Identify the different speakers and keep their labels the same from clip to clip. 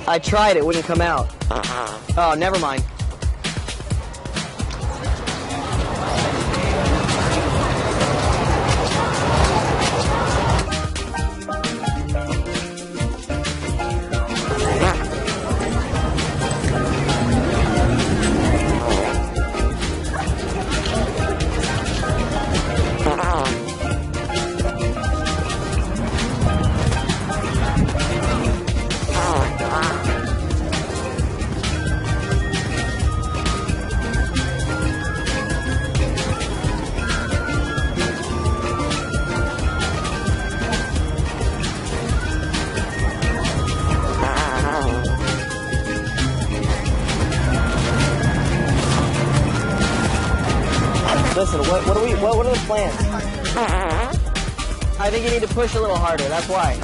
Speaker 1: I tried, it wouldn't come out. Oh, never mind. Listen, what are the plans? I think you need to push a little harder, that's why.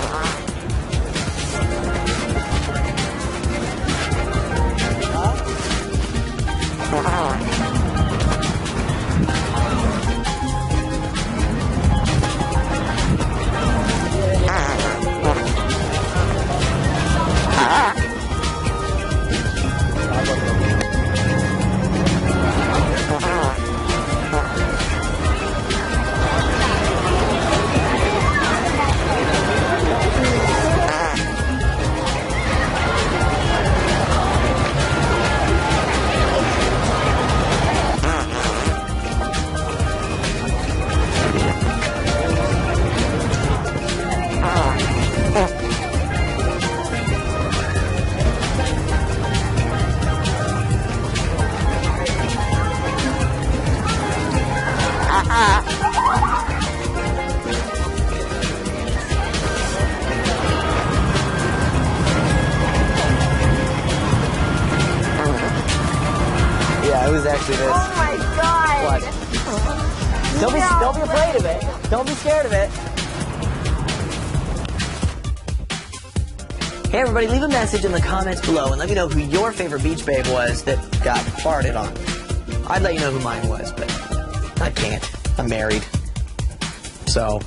Speaker 1: Yeah, it was actually this.
Speaker 2: Oh my god!
Speaker 1: What? Don't be afraid of it. Don't be scared of it. Hey everybody, leave a message in the comments below and let me know who your favorite beach babe was that got farted on. I'd let you know who mine was, but I can't. I'm married. So...